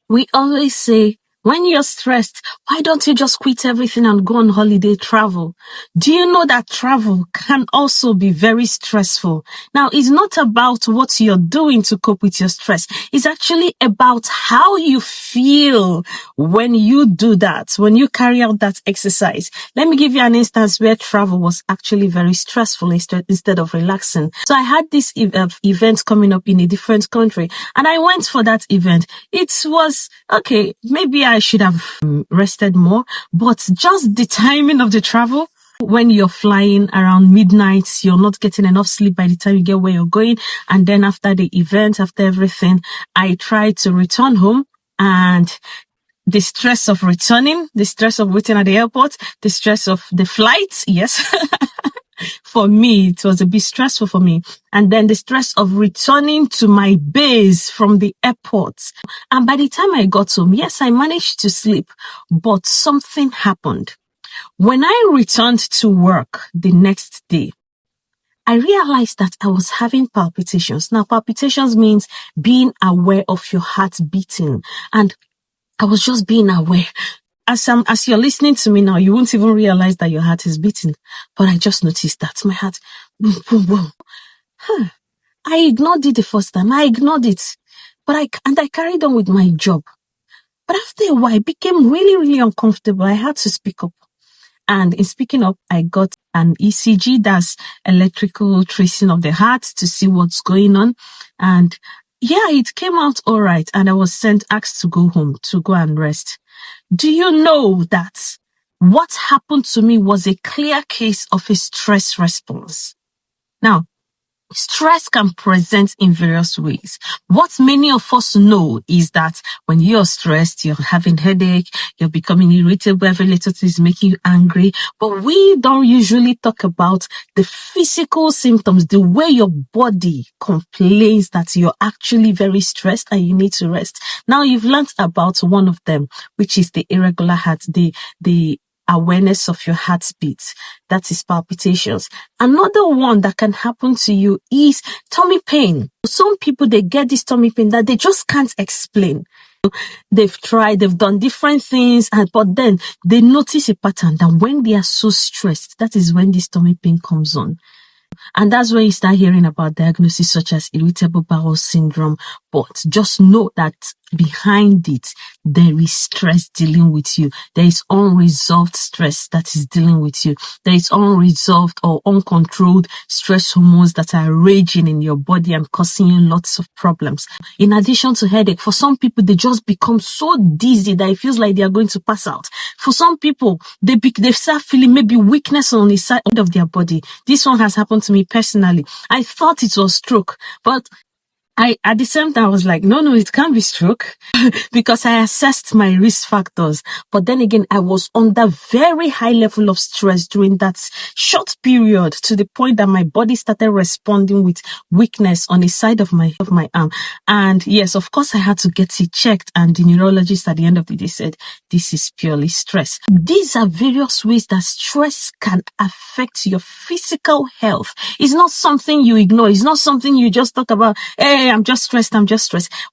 We always say, when you're stressed, why don't you just quit everything and go on holiday travel? Do you know that travel can also be very stressful? Now, it's not about what you're doing to cope with your stress. It's actually about how you feel when you do that, when you carry out that exercise. Let me give you an instance where travel was actually very stressful instead of relaxing. So I had this event coming up in a different country, and I went for that event. It was, okay, maybe I should have rested more, but just the timing of the travel, when you're flying around midnight, you're not getting enough sleep by the time you get where you're going. And then after the event, after everything, I tried to return home, and the stress of returning, the stress of waiting at the airport, the stress of the flight, yes. For me, it was a bit stressful for me. And then the stress of returning to my base from the airport. And by the time I got home, yes, I managed to sleep, but something happened. When I returned to work the next day, I realized that I was having palpitations. Now, palpitations means being aware of your heart beating. And I was just being aware. As you're listening to me now, you won't even realize that your heart is beating. But I just noticed that my heart, boom, boom, boom. I ignored it the first time. I ignored it. But I carried on with my job. But after a while, it became really, really uncomfortable. I had to speak up. And in speaking up, I got an ECG, that's electrical tracing of the heart, to see what's going on. And yeah, it came out all right. And I was asked to go home, to go and rest. Do you know that what happened to me was a clear case of a stress response? Now, stress can present in various ways. What many of us know is that when you're stressed, you're having headache, you're becoming irritable, every little thing is making you angry. But we don't usually talk about the physical symptoms, the way your body complains that you're actually very stressed and you need to rest. Now, you've learned about one of them, which is the irregular heart, the awareness of your heartbeat. That is palpitations. Another one that can happen to you is tummy pain. Some people, they get this tummy pain that they just can't explain. They've tried, they've done different things, but then they notice a pattern that when they are so stressed, that is when this tummy pain comes on. And that's when you start hearing about diagnoses such as irritable bowel syndrome. But just know that behind it, there is stress dealing with you. There is unresolved stress that is dealing with you. There is unresolved or uncontrolled stress hormones that are raging in your body and causing you lots of problems. In addition to headache, for some people, they just become so dizzy that it feels like they are going to pass out. For some people, they start feeling maybe weakness on the side of their body. This one has happened to me personally. I thought it was stroke, but at the same time, I was like, no, it can't be stroke because I assessed my risk factors. But then again, I was under very high level of stress during that short period, to the point that my body started responding with weakness on the side of my arm. And yes, of course, I had to get it checked. And the neurologist at the end of the day said, this is purely stress. These are various ways that stress can affect your physical health. It's not something you ignore. It's not something you just talk about, hey, I'm just stressed.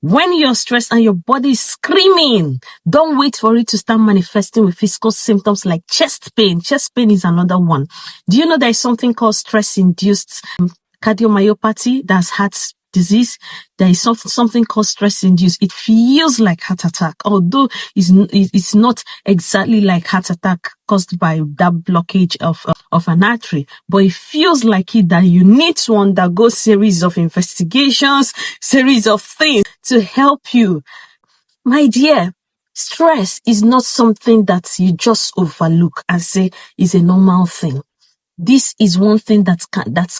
When you're stressed and your body is screaming, don't wait for it to start manifesting with physical symptoms like chest pain. Chest pain is another one. Do you know there is something called stress-induced cardiomyopathy? That's heart disease. There is something called stress-induced. It feels like heart attack, although it's not exactly like heart attack caused by that blockage of an artery, but it feels like it, that you need to undergo series of investigations, series of things to help you. My dear, stress is not something that you just overlook and say is a normal thing. This is one thing that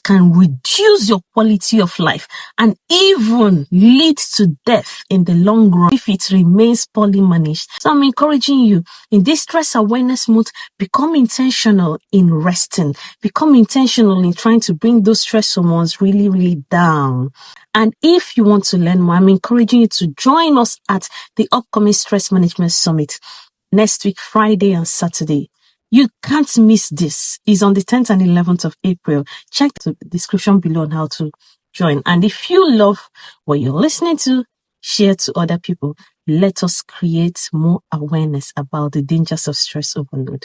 can reduce your quality of life and even lead to death in the long run if it remains poorly managed. So I'm encouraging you in this stress awareness mode, become intentional in resting, become intentional in trying to bring those stress hormones really, really down. And if you want to learn more, I'm encouraging you to join us at the upcoming Stress Management Summit next week, Friday and Saturday. You can't miss this. It's on the 10th and 11th of April. Check the description below on how to join. And if you love what you're listening to, share to other people. Let us create more awareness about the dangers of stress overload.